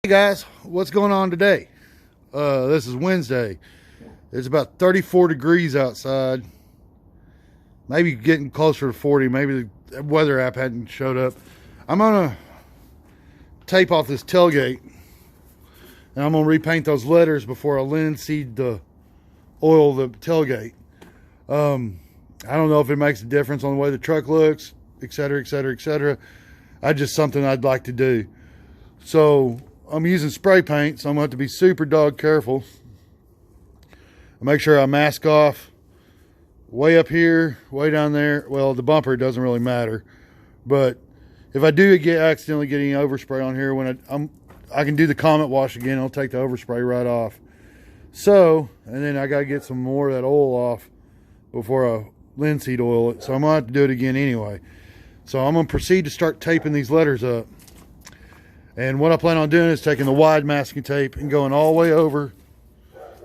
Hey guys, what's going on today? This is Wednesday. It's about 34 degrees outside. Maybe getting closer to 40. Maybe the weather app hadn't showed up. I'm gonna tape off this tailgate and I'm gonna repaint those letters before I linseed the oil the tailgate. I don't know if it makes a difference on the way the truck looks, etc., etc., etc. That's just something I'd like to do. So I'm using spray paint, so I'm going to have to be super dog careful. Make sure I mask off way up here, way down there. Well, the bumper doesn't really matter, but if I do accidentally get any overspray on here, when I can do the Comet wash again. I'll take the overspray right off. So, and then I got to get some more of that oil off before I linseed oil it. So I'm going to have to do it again anyway. So I'm going to proceed to start taping these letters up. And what I plan on doing is taking the wide masking tape and going all the way over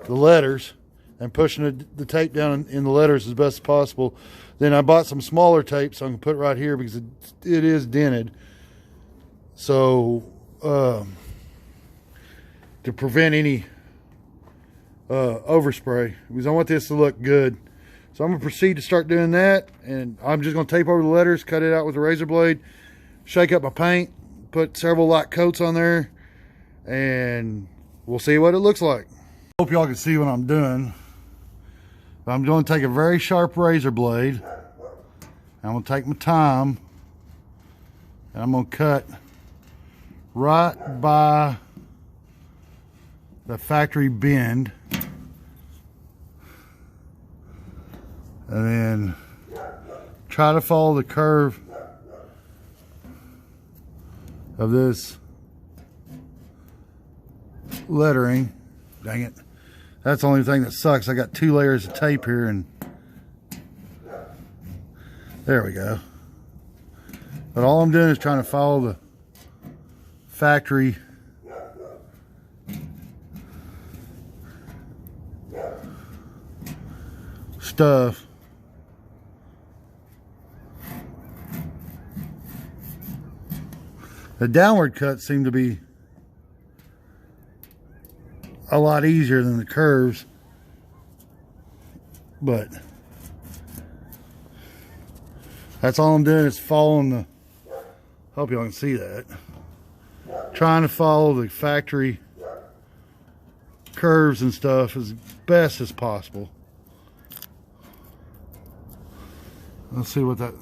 the letters and pushing the tape down in the letters as best as possible. Then I bought some smaller tape, so I can put it right here because it is dented. So to prevent any overspray, because I want this to look good. So I'm going to proceed to start doing that, and I'm just going to tape over the letters, cut it out with a razor blade, shake up my paint, put several light coats on there, and we'll see what it looks like. Hope y'all can see what I'm doing. I'm going to take a very sharp razor blade. I'm going to take my time, and I'm going to cut right by the factory bend, and then try to follow the curve of this lettering. Dang it, that's the only thing that sucks. I got 2 layers of tape here, and there we go. But all I'm doing is trying to follow the factory stuff. The downward cuts seem to be a lot easier than the curves, but that's all I'm doing is following the, hope y'all can see that, trying to follow the factory curves and stuff as best as possible. Let's see what that,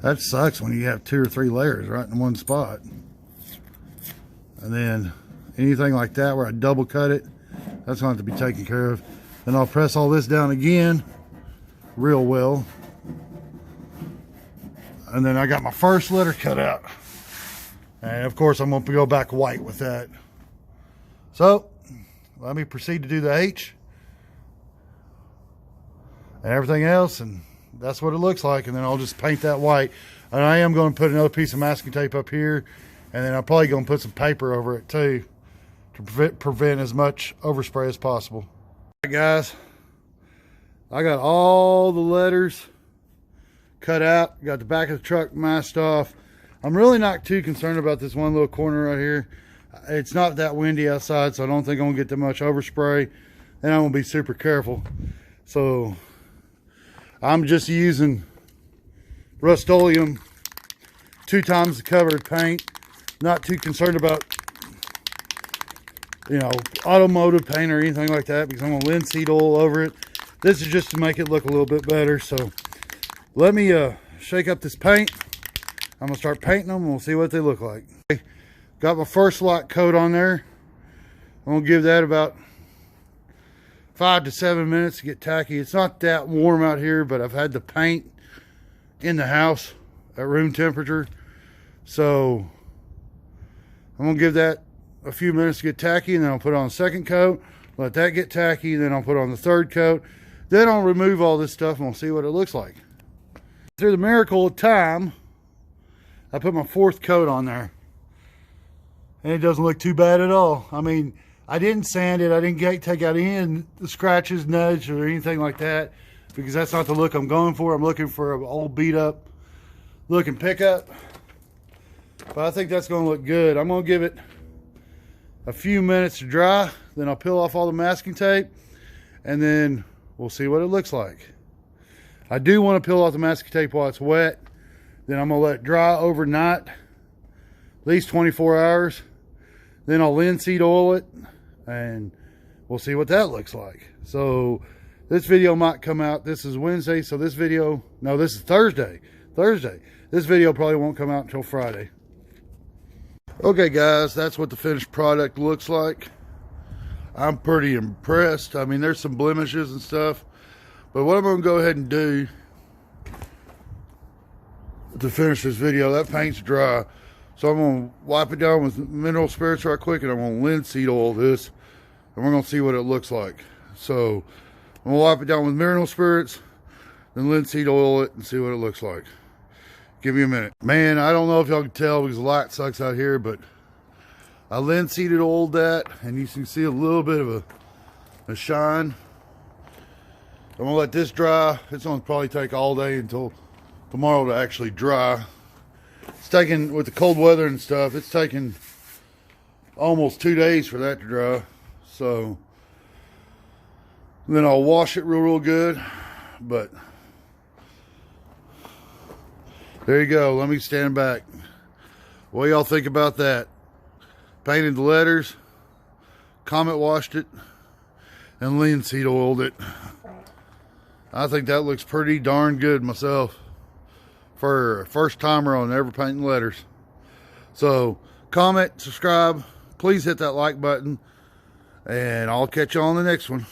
that sucks when you have 2 or 3 layers right in one spot. And then anything like that where I double cut it, that's going to have to be taken care of. Then I'll press all this down again real well. And then I got my first letter cut out. And of course I'm going to go back white with that. So let me proceed to do the H and everything else, and that's what it looks like. And then I'll just paint that white. And I am going to put another piece of masking tape up here, and then I'm probably going to put some paper over it too to prevent as much overspray as possible. All right, guys, I got all the letters cut out, got the back of the truck masked off. I'm really not too concerned about this one little corner right here. It's not that windy outside, so I don't think I'm gonna get that much overspray, and I'm gonna be super careful. So I'm just using Rust-Oleum 2 times the covered paint. Not too concerned about, you know, automotive paint or anything like that, because I'm gonna linseed oil over it. This is just to make it look a little bit better. So let me shake up this paint. I'm gonna start painting them, and we'll see what they look like. Got my first light coat on there. I'm gonna give that about 5 to 7 minutes to get tacky. It's not that warm out here, but I've had the paint in the house at room temperature. So I'm gonna give that a few minutes to get tacky, and then I'll put on a second coat, let that get tacky, then I'll put on the third coat. Then I'll remove all this stuff and we'll see what it looks like. Through the miracle of time, I put my 4th coat on there. And it doesn't look too bad at all. I mean, I didn't sand it. I didn't take out any of the scratches, nudge, or anything like that, because that's not the look I'm going for. I'm looking for an old beat up looking pickup. But I think that's going to look good. I'm going to give it a few minutes to dry. Then I'll peel off all the masking tape, and then we'll see what it looks like. I do want to peel off the masking tape while it's wet. Then I'm going to let it dry overnight, at least 24 hours. Then I'll linseed oil it, and we'll see what that looks like. So this video might come out. This is Wednesday, so this video, no, this is Thursday. This video probably won't come out until Friday. Okay, guys, that's what the finished product looks like. I'm pretty impressed. I mean, there's some blemishes and stuff, but what I'm going to go ahead and do to finish this video, that paint's dry, so I'm going to wipe it down with mineral spirits right quick, and I'm going to linseed oil this, and we're going to see what it looks like. So I'm going to wipe it down with mineral spirits, then linseed oil it, and see what it looks like. Give me a minute. Man, I don't know if y'all can tell because the light sucks out here, but I linseed oiled that, and you can see a little bit of a shine. I'm going to let this dry. It's going to probably take all day until tomorrow to actually dry. It's taking, with the cold weather and stuff, it's taking almost 2 days for that to dry. So then I'll wash it real good. But there you go. Let me stand back. What y'all think about that? Painted the letters, Comet washed it, and linseed oiled it. I think that looks pretty darn good myself for a first timer on ever painting letters. So comment, subscribe, please hit that like button, and I'll catch you on the next one.